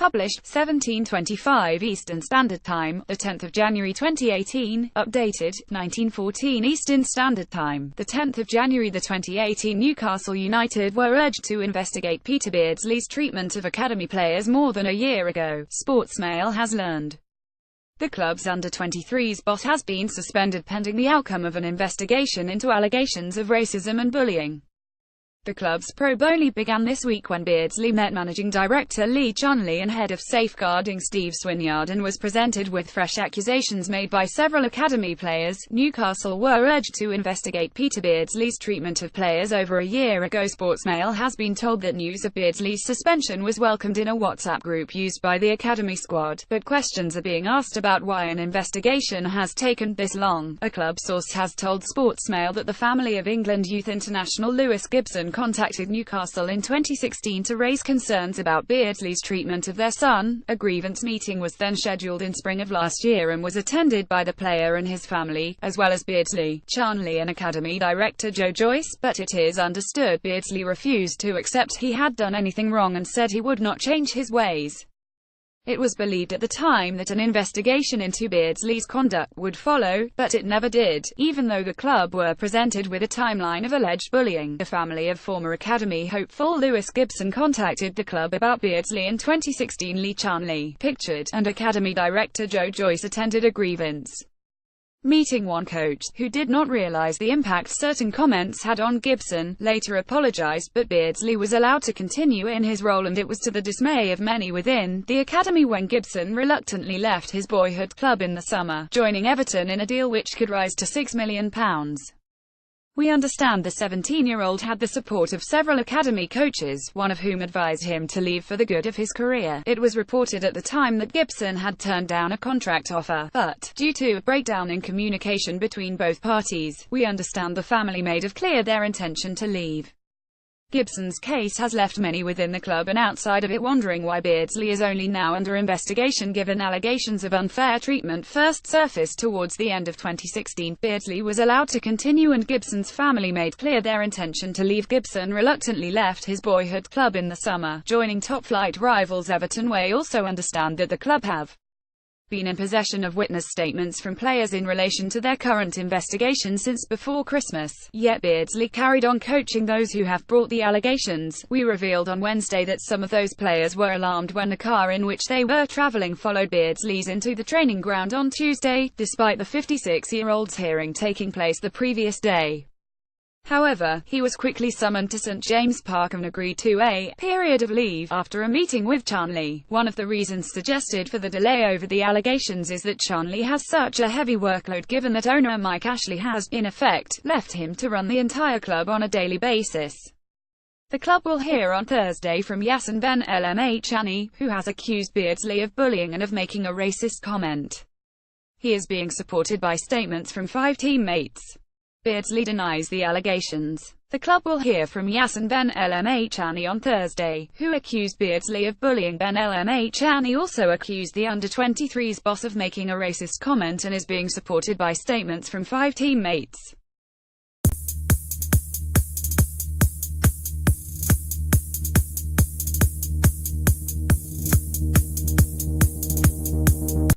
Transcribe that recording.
published, 17:25 Eastern Standard Time, the 10th of January 2018, updated, 19:14 Eastern Standard Time, the 10th of January 2018. Newcastle United were urged to investigate Peter Beardsley's treatment of academy players more than a year ago, Sportsmail has learned. The club's under-23s boss has been suspended pending the outcome of an investigation into allegations of racism and bullying. The club's probe only began this week when Beardsley met managing director Lee Chunley and head of safeguarding Steve Swinyard and was presented with fresh accusations made by several academy players. Newcastle were urged to investigate Peter Beardsley's treatment of players over a year ago. Sportsmail has been told that news of Beardsley's suspension was welcomed in a WhatsApp group used by the academy squad, but questions are being asked about why an investigation has taken this long. A club source has told Sportsmail that the family of England youth international Lewis Gibson contacted Newcastle in 2016 to raise concerns about Beardsley's treatment of their son. A grievance meeting was then scheduled in spring of last year and was attended by the player and his family, as well as Beardsley, Chunley and academy director Joe Joyce, but it is understood Beardsley refused to accept he had done anything wrong and said he would not change his ways. It was believed at the time that an investigation into Beardsley's conduct would follow, but it never did, even though the club were presented with a timeline of alleged bullying. The family of former academy hopeful Lewis Gibson contacted the club about Beardsley in 2016. Lee Chunley, pictured, and academy director Joe Joyce attended a grievance meeting. One coach, who did not realize the impact certain comments had on Gibson, later apologized, but Beardsley was allowed to continue in his role, and it was to the dismay of many within the academy when Gibson reluctantly left his boyhood club in the summer, joining Everton in a deal which could rise to £6 million. We understand the 17-year-old had the support of several academy coaches, one of whom advised him to leave for the good of his career. It was reported at the time that Gibson had turned down a contract offer, but, due to a breakdown in communication between both parties, we understand the family made it clear their intention to leave. Gibson's case has left many within the club and outside of it wondering why Beardsley is only now under investigation given allegations of unfair treatment first surfaced towards the end of 2016. Beardsley was allowed to continue and Gibson's family made clear their intention to leave. Gibson reluctantly left his boyhood club in the summer, joining top-flight rivals Everton. We also understand that the club have been in possession of witness statements from players in relation to their current investigation since before Christmas, yet Beardsley carried on coaching those who have brought the allegations. We revealed on Wednesday that some of those players were alarmed when the car in which they were travelling followed Beardsley's into the training ground on Tuesday, despite the 56-year-old's hearing taking place the previous day. However, he was quickly summoned to St James Park and agreed to a period of leave after a meeting with Chunley. One of the reasons suggested for the delay over the allegations is that Chunley has such a heavy workload given that owner Mike Ashley has, in effect, left him to run the entire club on a daily basis. The club will hear on Thursday from Yasin Ben Elmachani, who has accused Beardsley of bullying and of making a racist comment. He is being supported by statements from 5 teammates. Beardsley denies the allegations. The club will hear from Yasin Ben Elmachani on Thursday, who accused Beardsley of bullying. Ben Elmachani also accused the under-23s boss of making a racist comment and is being supported by statements from 5 teammates.